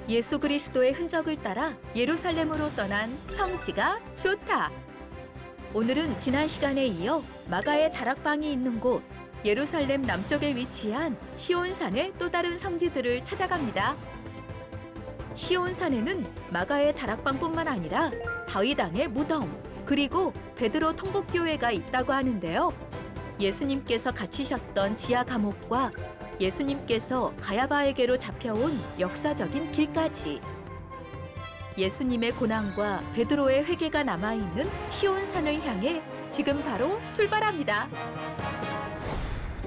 예수 그리스도의 흔적을 따라 예루살렘으로 떠난 성지가 좋다. 오늘은 지난 시간에 이어 마가의 다락방이 있는 곳 예루살렘 남쪽에 위치한 시온산의 또 다른 성지들을 찾아갑니다. 시온산에는 마가의 다락방뿐만 아니라 다윗왕의 무덤, 그리고 베드로 통곡교회가 있다고 하는데요. 예수님께서 갇히셨던 지하 감옥과 예수님께서 가야바에게로 잡혀온 역사적인 길까지 예수님의 고난과 베드로의 회개가 남아있는 시온산을 향해 지금 바로 출발합니다.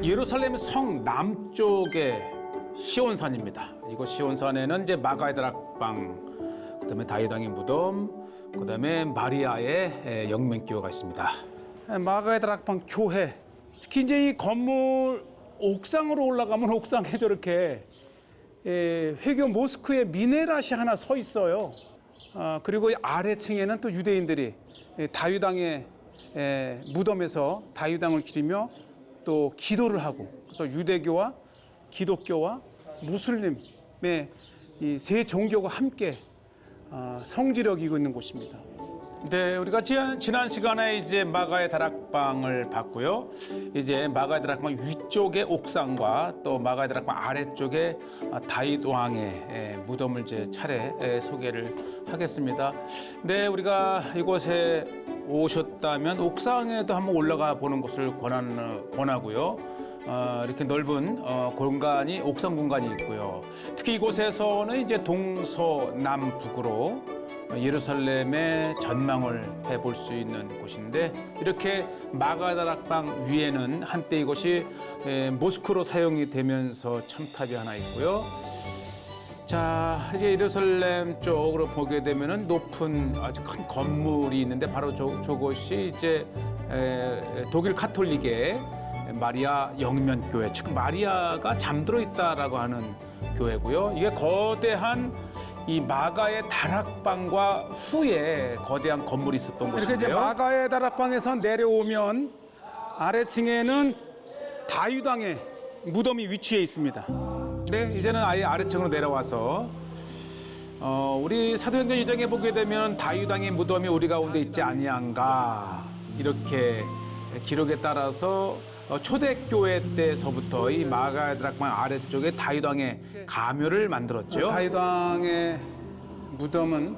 예루살렘 성 남쪽의 시온산입니다. 이곳 시온산에는 이제 마가의 다락방, 그다음에 다윗왕의 무덤, 그다음에 마리아의 영면교회가 있습니다. 마가의 다락방 교회, 특히 이제 이 건물 옥상으로 올라가면 옥상에 저렇게 회교 모스크의 미네랄이 하나 서 있어요. 그리고 아래층에는 또 유대인들이 다윗왕의 무덤에서 다윗왕을 기리며 또 기도를 하고, 그래서 유대교와 기독교와 무슬림의 이 세 종교가 함께 성지를 이루고 있는 곳입니다. 네, 우리가 지난 시간에 이제 마가의 다락방을 봤고요. 이제 마가의 다락방 위쪽의 옥상과 또 마가의 다락방 아래쪽에 다윗 왕의 무덤을 이제 차례 소개를 하겠습니다. 네, 우리가 이곳에 오셨다면 옥상에도 한번 올라가 보는 것을 권하고요. 이렇게 넓은 공간이 옥상 공간이 있고요. 특히 이곳에서는 이제 동서남북으로 예루살렘의 전망을 해볼 수 있는 곳인데, 이렇게 마가다락방 위에는 한때 이곳이 모스크로 사용이 되면서 첨탑이 하나 있고요. 자, 이제 예루살렘 쪽으로 보게 되면은 높은 아주 큰 건물이 있는데, 바로 저곳이 이제 독일 카톨릭의 마리아 영면교회, 즉 마리아가 잠들어 있다라고 하는 교회고요. 이게 거대한 이 마가의 다락방과 후에 거대한 건물이 있었던 곳인데요. 이렇게 이제 마가의 다락방에서 내려오면 아래층에는 다윗왕의 무덤이 위치해 있습니다. 네, 이제는 아예 아래층으로 내려와서 우리 사도행전 2장에 보게 되면 다윗왕의 무덤이 우리 가운데 있지 아니한가, 이렇게 기록에 따라서 초대교회 때서부터 이 마가의 다락방 아래쪽에 다윗왕의 가묘를 만들었죠. 다윗왕의 무덤은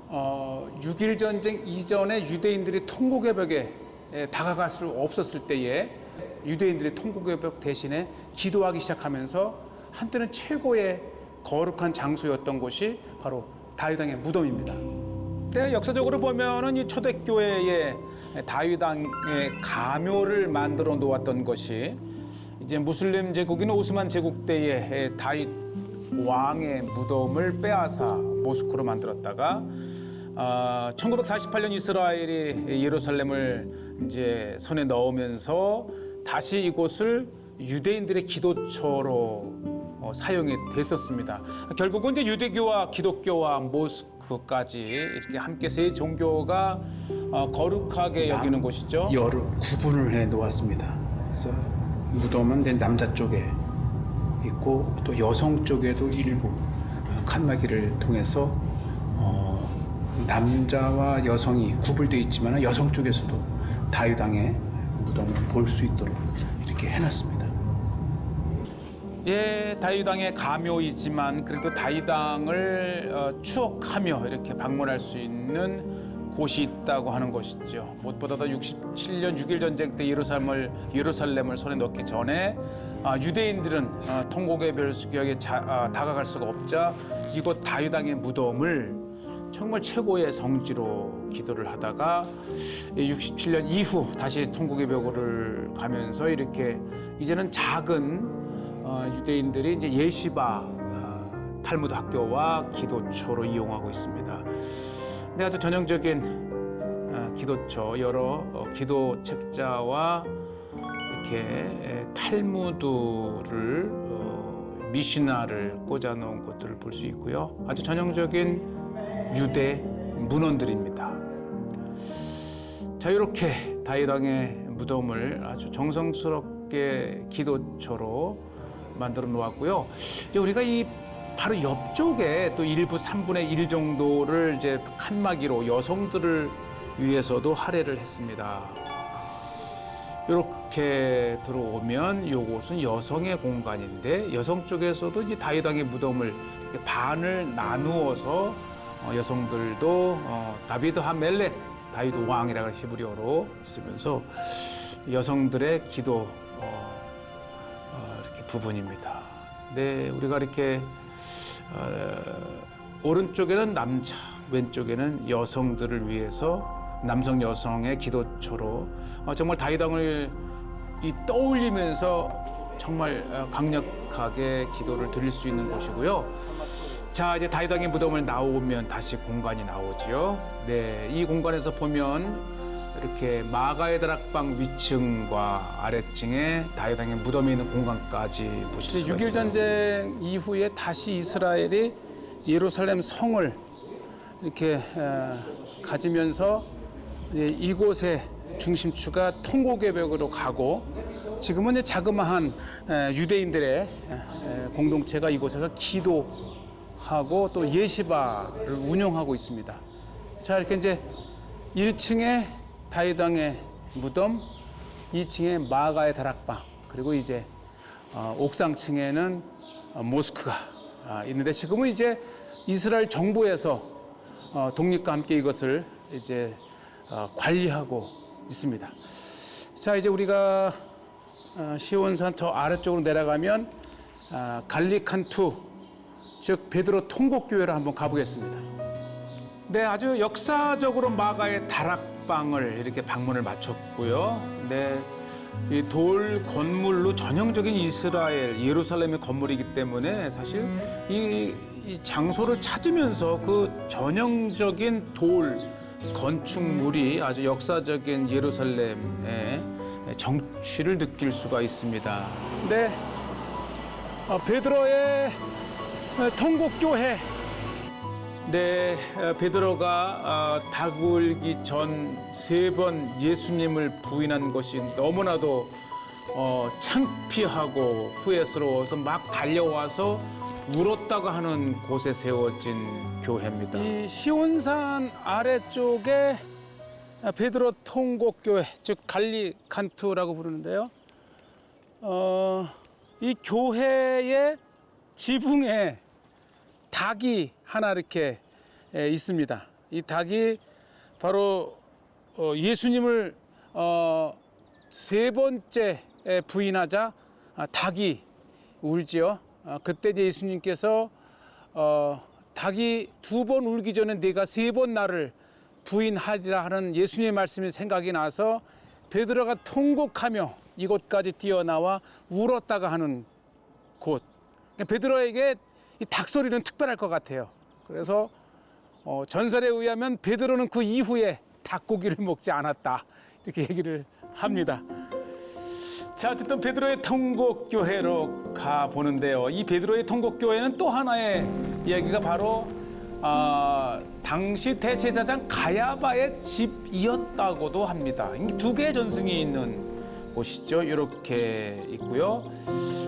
6.1 전쟁 이전에 유대인들이 통곡의 벽에 다가갈 수 없었을 때에 유대인들이 통곡의 벽 대신에 기도하기 시작하면서 한때는 최고의 거룩한 장소였던 곳이 바로 다윗왕의 무덤입니다. 네, 역사적으로 보면은 이 초대교회의 다윗왕의 가묘를 만들어 놓았던 것이 이제 무슬림 제국인 오스만 제국 때에 다윗 왕의 무덤을 빼앗아 모스크로 만들었다가 1948년 이스라엘이 예루살렘을 이제 손에 넣으면서 다시 이곳을 유대인들의 기도처로 사용이 됐었습니다. 결국은 이제 유대교와 기독교와 모스크까지 이렇게 함께 세 종교가 거룩하게 여기는 곳이죠. 여러 구분을 해 놓았습니다. 그래서 무덤은 이제 남자 쪽에 있고 또 여성 쪽에도 일부 칸막이를 통해서 남자와 여성이 구분되어 있지만 여성 쪽에서도 다윗왕의 무덤을 볼 수 있도록 이렇게 해놨습니다. 예, 다윗왕의 가묘이지만 그래도 다윗왕을 추억하며 이렇게 방문할 수 있는 곳이 있다고 하는 것이죠. 무엇보다도 67년 6.1 전쟁 때 예루살렘을 손에 넣기 전에 유대인들은 통곡의 벽에 다가갈 수가 없자 이곳 다윗왕의 무덤을 정말 최고의 성지로 기도를 하다가 67년 이후 다시 통곡의 벽을 가면서 이렇게 이제는 작은 유대인들이 이제 예시바 탈무드 학교와 기도처로 이용하고 있습니다. 근데 아주 전형적인 기도처, 여러 기도 책자와 이렇게 탈무드를 미시나를 꽂아 놓은 것들을 볼 수 있고요. 아주 전형적인 유대 문헌들입니다. 자, 이렇게 다윗왕의 무덤을 아주 정성스럽게 기도처로 만들어 놓았고요. 이제 우리가 이 바로 옆쪽에 또 일부 3분의 1 정도를 이제 칸막이로 여성들을 위해서도 할애를 했습니다. 이렇게 들어오면 이곳은 여성의 공간인데 여성 쪽에서도 이제 다윗 왕의 무덤을 이렇게 반을 나누어서 여성들도 다비드 하멜렉, 다윗 왕이라는 히브리어로 있으면서 여성들의 기도 이렇게 부분입니다. 네, 우리가 이렇게 오른쪽에는 남자, 왼쪽에는 여성들을 위해서 남성 여성의 기도처로 정말 다윗 왕을 떠올리면서 정말 강력하게 기도를 드릴 수 있는 곳이고요. 자, 이제 다윗 왕의 무덤을 나오면 다시 공간이 나오지요. 네, 이 공간에서 보면 이렇게 마가의 다락방 위층과 아래층에 다윗 왕의 무덤이 있는 공간까지 보실 수가 6.1 있어요. 전쟁 이후에 다시 이스라엘이 예루살렘 성을 이렇게 가지면서 이제 이곳의 중심추가 통곡의 벽으로 가고 지금은 이제 자그마한 유대인들의 공동체가 이곳에서 기도하고 또 예시바를 운영하고 있습니다. 자, 이렇게 이제 1층에 다윗 왕의 무덤, 2층에 마가의 다락방, 그리고 이제 옥상층에는 모스크가 있는데 지금은 이제 이스라엘 정부에서 독립과 함께 이것을 이제 관리하고 있습니다. 자, 이제 우리가 시온산 저 아래쪽으로 내려가면 갈리칸투, 즉 베드로 통곡교회를 한번 가보겠습니다. 네, 아주 역사적으로 마가의 다락방을 이렇게 방문을 마쳤고요. 네, 이 돌 건물로 전형적인 이스라엘 예루살렘의 건물이기 때문에 사실 이 장소를 찾으면서 그 전형적인 돌 건축물이 아주 역사적인 예루살렘의 정취를 느낄 수가 있습니다. 네, 베드로의 통곡교회. 네, 베드로가 다굴기 전 3번 예수님을 부인한 것이 너무나도 창피하고 후회스러워서 막 달려와서 울었다고 하는 곳에 세워진 교회입니다. 이 시온산 아래쪽에 베드로 통곡교회, 즉 갈리칸투라고 부르는데요. 이 교회의 지붕에 닭이 하나 이렇게 있습니다. 이 닭이 바로 예수님을 3번째 부인하자 닭이 울지요. 그때 이제 예수님께서 닭이 2번 울기 전에 내가 3번 나를 부인하리라 하는 예수님의 말씀이 생각이 나서 베드로가 통곡하며 이곳까지 뛰어나와 울었다가 하는 곳. 그러니까 베드로에게 이 닭소리는 특별할 것 같아요. 그래서 전설에 의하면 베드로는 그 이후에 닭고기를 먹지 않았다 이렇게 얘기를 합니다. 자, 어쨌든 베드로의 통곡교회로 가보는데요. 이 베드로의 통곡교회는 또 하나의 이야기가 바로 당시 대제사장 가야바의 집이었다고도 합니다. 2개의 전승이 있는 곳이죠. 이렇게 있고요.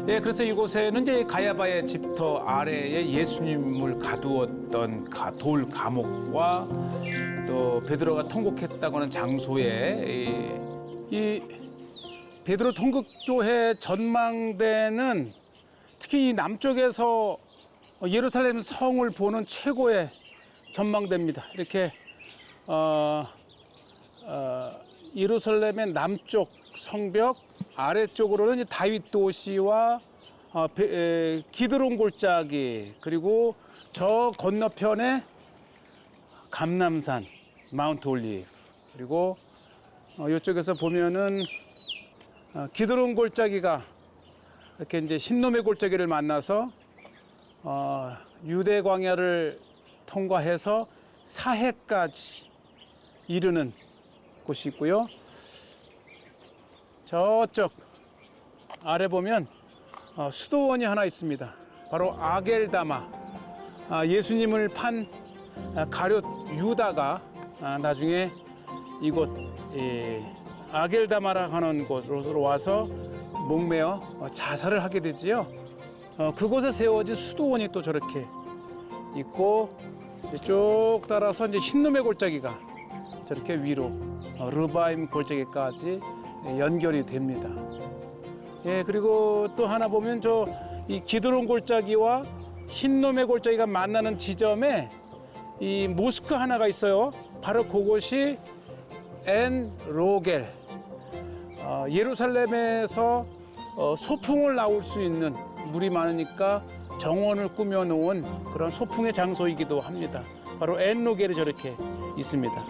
예, 그래서 이곳에는 이제 가야바의 집터 아래에 예수님을 가두었던 돌 감옥과 또 베드로가 통곡했다고 하는 장소에 이 베드로 통곡교회 전망대는 특히 이 남쪽에서 예루살렘 성을 보는 최고의 전망대입니다. 이렇게 예루살렘의 남쪽 성벽 아래쪽으로는 이제 다윗 도시와 기드론 골짜기, 그리고 저 건너편에 감람산 마운트 올리브, 그리고 이쪽에서 보면은 기드론 골짜기가 이렇게 이제 흰놈의 골짜기를 만나서 유대 광야를 통과해서 사해까지 이르는 곳이 있고요. 저쪽 아래 보면 수도원이 하나 있습니다. 바로 아겔다마. 예수님을 판 가룟 유다가 나중에 이곳 아겔다마라 하는 곳으로 와서 목매어 자살을 하게 되지요. 그곳에 세워진 수도원이 또 저렇게 있고 이제 쭉 따라서 이제 흰놈의 골짜기가 저렇게 위로 르바임 골짜기까지 연결이 됩니다. 예, 그리고 또 하나 보면 저 이 기드론 골짜기와 흰놈의 골짜기가 만나는 지점에 이 모스크 하나가 있어요. 바로 그곳이 엔 로겔. 예루살렘에서 소풍을 나올 수 있는 물이 많으니까 정원을 꾸며놓은 그런 소풍의 장소이기도 합니다. 바로 엔 로겔이 저렇게 있습니다.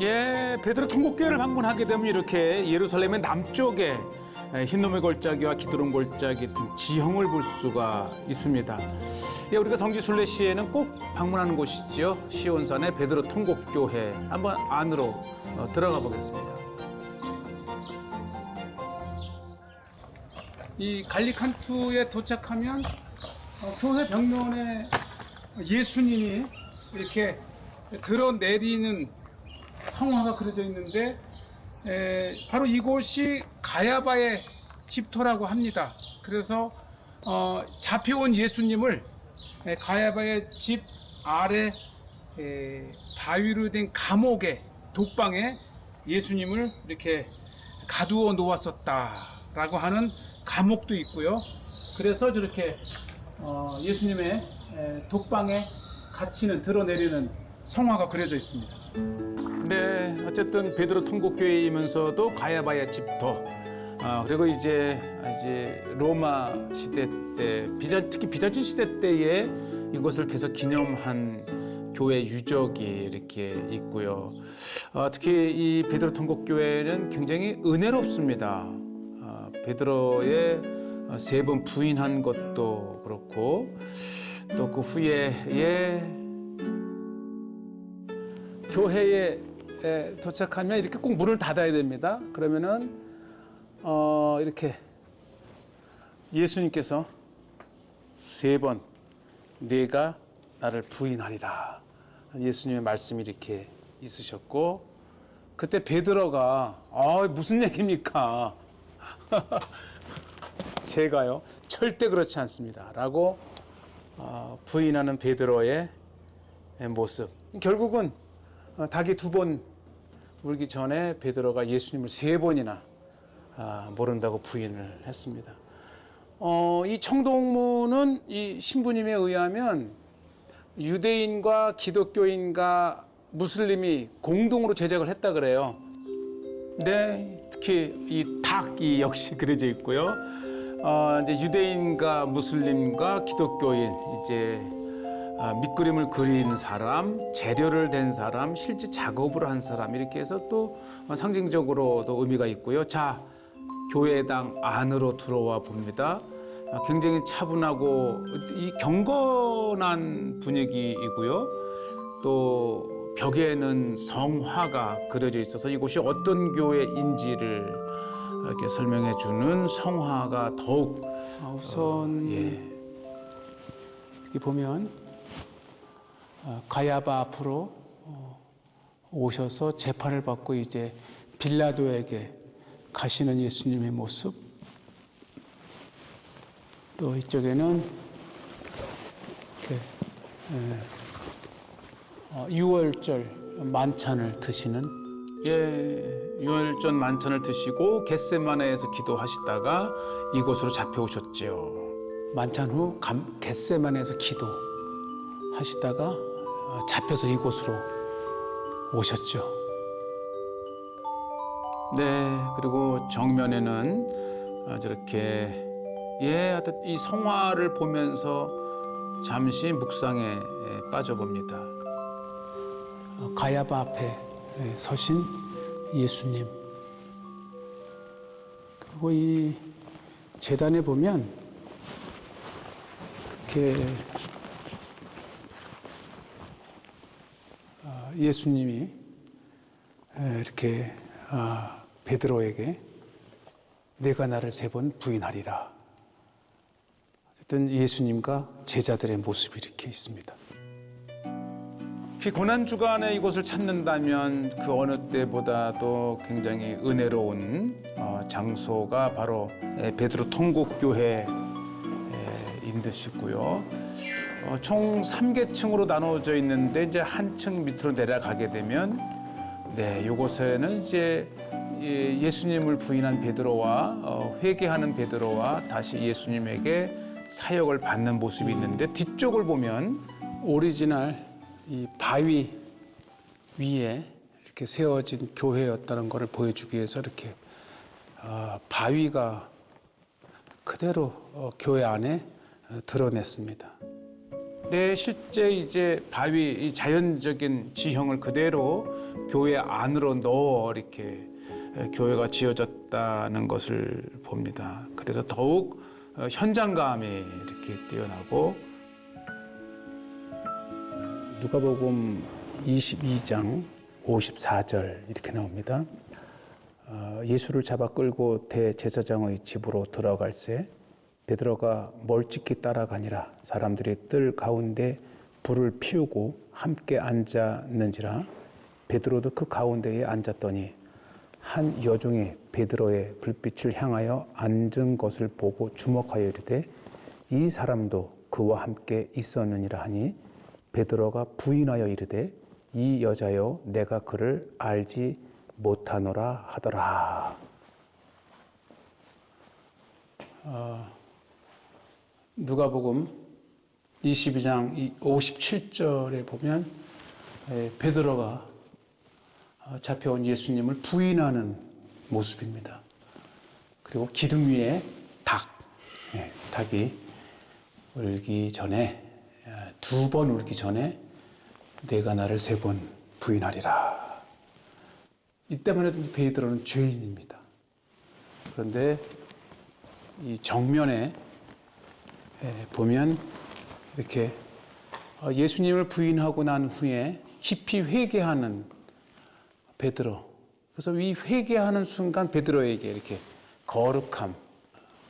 예, 베드로 통곡교회를 방문하게 되면 이렇게 예루살렘의 남쪽에 흰놈의 골짜기와 기드론 골짜기 등 지형을 볼 수가 있습니다. 예, 우리가 성지 순례시에는 꼭 방문하는 곳이죠. 시온산의 베드로 통곡교회. 한번 안으로 들어가 보겠습니다. 이 갈리칸투에 도착하면 교회 벽면에 예수님이 이렇게 드러내리는 성화가 그려져 있는데 바로 이곳이 가야바의 집터라고 합니다. 그래서 잡혀온 예수님을 가야바의 집 아래 바위로 된 감옥에 독방에 예수님을 이렇게 가두어 놓았었다라고 하는 감옥도 있고요. 그래서 저렇게 예수님의 독방에 갇히는 드러내리는 성화가 그려져 있습니다. 네, 어쨌든 베드로 통곡교회이면서도 가야바의 집터. 그리고 이제 로마 시대 때, 특히 비잔틴 시대 때에 이것을 계속 기념한 교회 유적이 이렇게 있고요. 특히 이 베드로 통곡교회는 굉장히 은혜롭습니다. 베드로의 3번 부인한 것도 그렇고 또 그 후에 교회에 도착하면 이렇게 꼭 문을 닫아야 됩니다. 그러면은 이렇게 예수님께서 3번 네가 나를 부인하리라. 예수님의 말씀이 이렇게 있으셨고 그때 베드로가 무슨 얘기입니까? 제가요 절대 그렇지 않습니다. 라고 부인하는 베드로의 모습. 결국은 닭이 2번 울기 전에 베드로가 예수님을 3번이나 모른다고 부인을 했습니다. 이 청동문은 이 신부님에 의하면 유대인과 기독교인과 무슬림이 공동으로 제작을 했다 그래요. 네, 특히 이 닭이 역시 그려져 있고요. 이제 유대인과 무슬림과 기독교인 이제 밑그림을 그린 사람, 재료를 댄 사람, 실제 작업을 한 사람 이렇게 해서 또 상징적으로도 의미가 있고요. 자, 교회당 안으로 들어와 봅니다. 굉장히 차분하고 이 경건한 분위기이고요. 또 벽에는 성화가 그려져 있어서 이곳이 어떤 교회인지를 이렇게 설명해 주는 성화가 더욱 우선 이렇게 보면 가야바 앞으로 오셔서 재판을 받고 이제 빌라도에게 가시는 예수님의 모습, 또 이쪽에는 이렇게 유월절 만찬을 드시는 유월절 만찬을 드시고 겟세마네에서 기도하시다가 이곳으로 잡혀오셨지요. 만찬 후 겟세마네에서 기도하시다가 잡혀서 이곳으로 오셨죠. 네, 그리고 정면에는 저렇게 하여튼 이 성화를 보면서 잠시 묵상에 빠져봅니다. 가야바 앞에 서신 예수님. 그리고 이 제단에 보면 이렇게 예수님이 이렇게 베드로에게 내가 나를 3번 부인하리라. 어쨌든 예수님과 제자들의 모습이 이렇게 있습니다. 그 고난 주간에 이곳을 찾는다면 그 어느 때보다도 굉장히 은혜로운 장소가 바로 베드로 통곡교회 듯이고요. 총 3계층으로 나눠져 있는데 이제 한 층 밑으로 내려가게 되면 네, 이곳에는 이제 예수님을 부인한 베드로와 회개하는 베드로와 다시 예수님에게 사역을 받는 모습이 있는데 뒤쪽을 보면 오리지널 이 바위 위에 이렇게 세워진 교회였다는 것을 보여주기 위해서 이렇게 바위가 그대로 교회 안에 드러냈습니다. 네, 실제 이제 바위 이 자연적인 지형을 그대로 교회 안으로 넣어 이렇게 교회가 지어졌다는 것을 봅니다. 그래서 더욱 현장감이 이렇게 뛰어나고 누가복음 22장 54절 이렇게 나옵니다. 예수를 잡아 끌고 대제사장의 집으로 들어갈새 베드로가 멀찍이 따라가니라. 사람들이 뜰 가운데 불을 피우고 함께 앉았는지라. 베드로도 그 가운데에 앉았더니 한 여종이 베드로의 불빛을 향하여 앉은 것을 보고 주목하여 이르되 이 사람도 그와 함께 있었느니라 하니 베드로가 부인하여 이르되 이 여자여 내가 그를 알지 못하노라 하더라. 누가복음 22장 57절에 보면 베드로가 잡혀온 예수님을 부인하는 모습입니다. 그리고 기둥 위에 닭이 울기 전에 2번 울기 전에 내가 나를 3번 부인하리라. 이때만 해도 베드로는 죄인입니다. 그런데 이 정면에 보면 이렇게 예수님을 부인하고 난 후에 깊이 회개하는 베드로. 그래서 이 회개하는 순간 베드로에게 이렇게 거룩함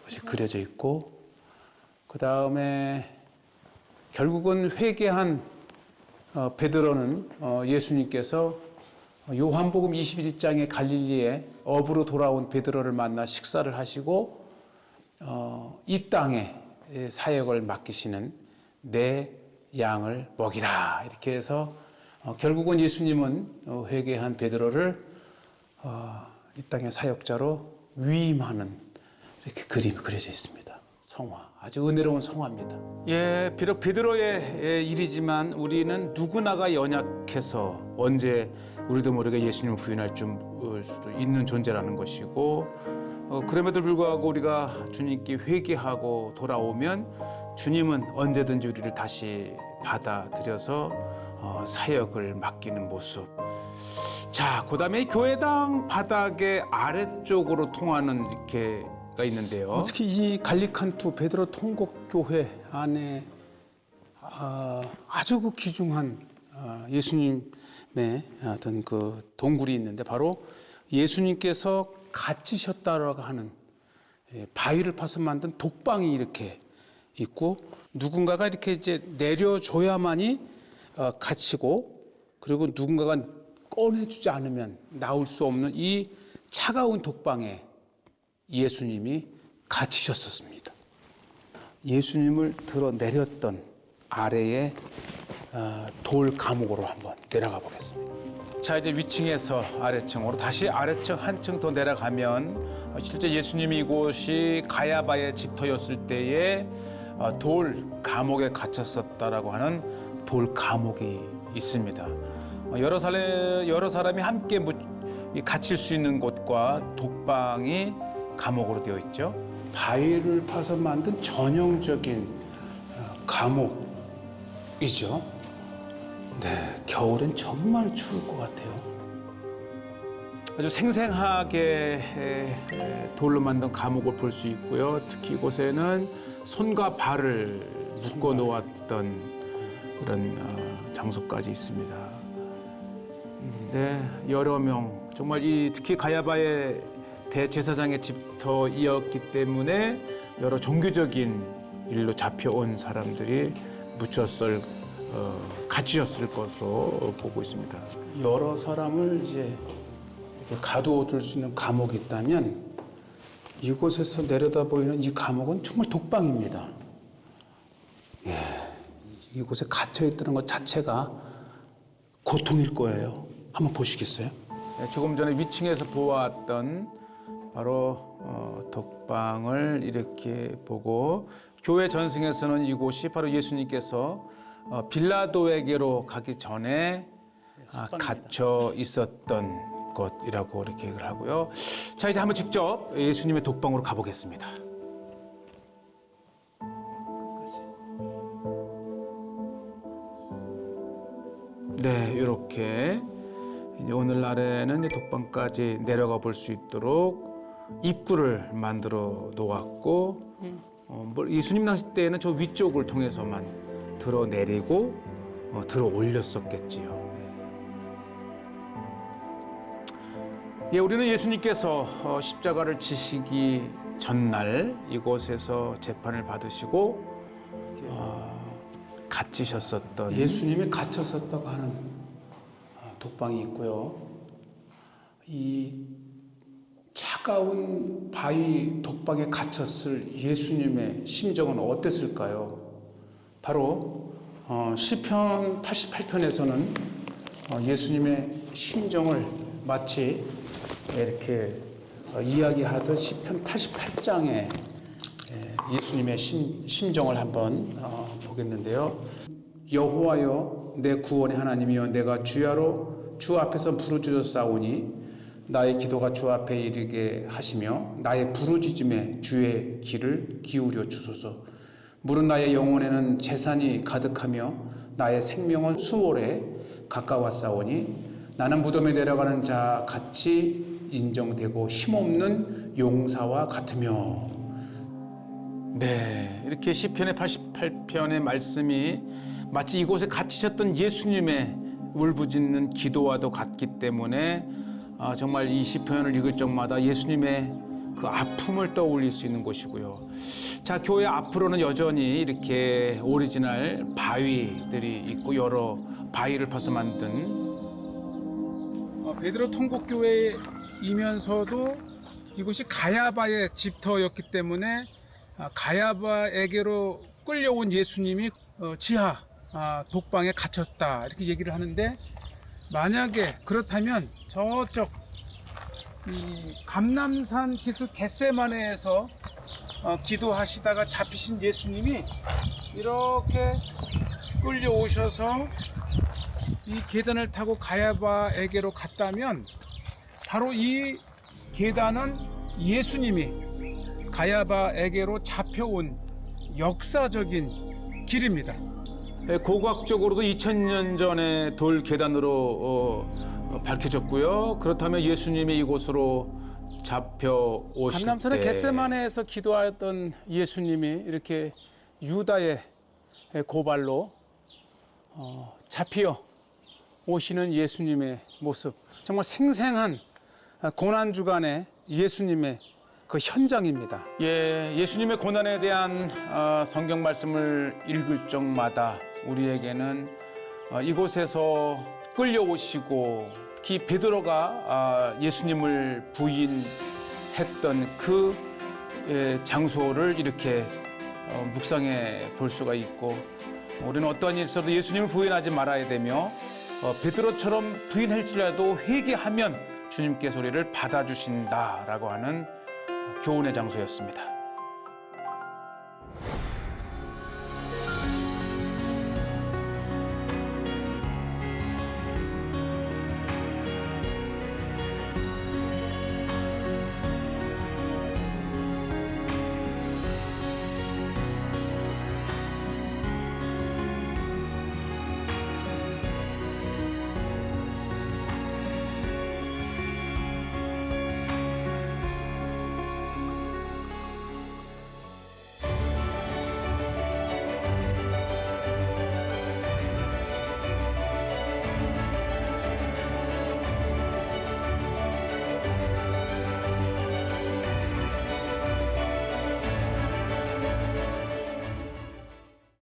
것이 그려져 있고 그 다음에 결국은 회개한 베드로는 예수님께서 요한복음 21장의 갈릴리에 어부로 돌아온 베드로를 만나 식사를 하시고 이 땅에 사역을 맡기시는 내 양을 먹이라 이렇게 해서 결국은 예수님은 회개한 베드로를 이 땅의 사역자로 위임하는 이렇게 그림이 그려져 있습니다. 성화, 아주 은혜로운 성화입니다. 예, 비록 베드로의 일이지만 우리는 누구나가 연약해서 언제 우리도 모르게 예수님을 부인할 수도 있는 존재라는 것이고 그럼에도 불구하고 우리가 주님께 회개하고 돌아오면 주님은 언제든지 우리를 다시 받아들여서 사역을 맡기는 모습. 자, 그다음에 교회당 바닥의 아래쪽으로 통하는 이렇게가 있는데요. 특히 이 갈리칸투 베드로 통곡교회 안에 아주 그 귀중한 예수님의 어떤 그 동굴이 있는데 바로 예수님께서 갇히셨다라고 하는 바위를 파서 만든 독방이 이렇게 있고 누군가가 이렇게 이제 내려줘야만이 갇히고 그리고 누군가가 꺼내주지 않으면 나올 수 없는 이 차가운 독방에 예수님이 갇히셨었습니다. 예수님을 들어 내렸던 아래의 돌 감옥으로 한번 내려가 보겠습니다. 자, 이제 위층에서 아래층으로 다시 아래층 한층 더 내려가면 실제 예수님이 이곳이 가야바의 집터였을 때에 돌 감옥에 갇혔었다라고 하는 돌 감옥이 있습니다. 여러 사람이 함께 갇힐 수 있는 곳과 독방이 감옥으로 되어 있죠. 바위를 파서 만든 전형적인 감옥이죠. 네, 겨울엔 정말 추울 것 같아요. 아주 생생하게 돌로 만든 감옥을 볼 수 있고요. 특히 이곳에는 손과 발을 묶어 놓았던 그런 장소까지 있습니다. 네, 여러 명 정말 특히 가야바의 대제사장의 집터이었기 때문에 여러 종교적인 일로 잡혀온 사람들이 갇히셨을 것으로 보고 있습니다. 여러 사람을 이제 이렇게 가두어둘 수 있는 감옥이 있다면 이곳에서 내려다 보이는 이 감옥은 정말 독방입니다. 이곳에 갇혀 있다는 것 자체가 고통일 거예요. 한번 보시겠어요? 조금 전에 위층에서 보았던 바로 독방을 이렇게 보고 교회 전승에서는 이곳이 바로 예수님께서 빌라도에게로 가기 전에 갇혀 있었던 곳이라고 이렇게 얘기를 하고요. 자, 이제 한번 직접 예수님의 독방으로 가보겠습니다. 네, 이렇게 오늘날에는 이 독방까지 내려가 볼 수 있도록 입구를 만들어 놓았고, 예수님 당시 때에는 저 위쪽을 통해서만 들어 내리고 들어 올렸었겠지요. 예, 우리는 예수님께서 십자가를 지시기 전날 이곳에서 재판을 받으시고 갇히셨었던 예수님이 갇혔었다고 하는 독방이 있고요. 이 차가운 바위 독방에 갇혔을 예수님의 심정은 어땠을까요? 바로 시편 88편에서는 예수님의 심정을 마치 이렇게 이야기하듯 시편 88장에 예수님의 심정을 한번 보겠는데요. 여호와여 내 구원의 하나님이여 내가 주야로 주 앞에서 부르짖었사오니 나의 기도가 주 앞에 이르게 하시며 나의 부르짖음에 주의 귀를 기울여 주소서. 물은 나의 영혼에는 재산이 가득하며 나의 생명은 수월에 가까웠사오니 나는 무덤에 내려가는 자 같이 인정되고 힘없는 용사와 같으며. 네, 이렇게 시편의 88편의 말씀이 마치 이곳에 갇히셨던 예수님의 울부짖는 기도와도 같기 때문에 정말 이 시편을 읽을 적마다 예수님의 그 아픔을 떠올릴 수 있는 곳이고요. 자, 교회 앞으로는 여전히 이렇게 오리지널 바위들이 있고 여러 바위를 파서 만든 베드로 통곡교회이면서도 이곳이 가야바의 집터였기 때문에 가야바에게로 끌려온 예수님이 지하 독방에 갇혔다 이렇게 얘기를 하는데, 만약에 그렇다면 저쪽 이 감람산 기슭 겟세마네에서 기도하시다가 잡히신 예수님이 이렇게 끌려오셔서 이 계단을 타고 가야바에게로 갔다면 바로 이 계단은 예수님이 가야바에게로 잡혀온 역사적인 길입니다. 고고학적으로도 2000년 전에 돌 계단으로 밝혀졌고요. 그렇다면 예수님이 이곳으로 잡혀오실 감람산의 때 겟세마네에서 기도하였던 예수님이 이렇게 유다의 고발로 잡혀 오시는 예수님의 모습, 정말 생생한 고난주간의 예수님의 그 현장입니다. 예, 예수님의 고난에 대한 성경 말씀을 읽을 적마다 우리에게는 이곳에서 끌려오시고 특히 베드로가 예수님을 부인했던 그 장소를 이렇게 묵상해 볼 수가 있고, 우리는 어떠한 일이 있어도 예수님을 부인하지 말아야 되며 베드로처럼 부인할지라도 회개하면 주님께서 우리를 받아주신다라고 하는 교훈의 장소였습니다.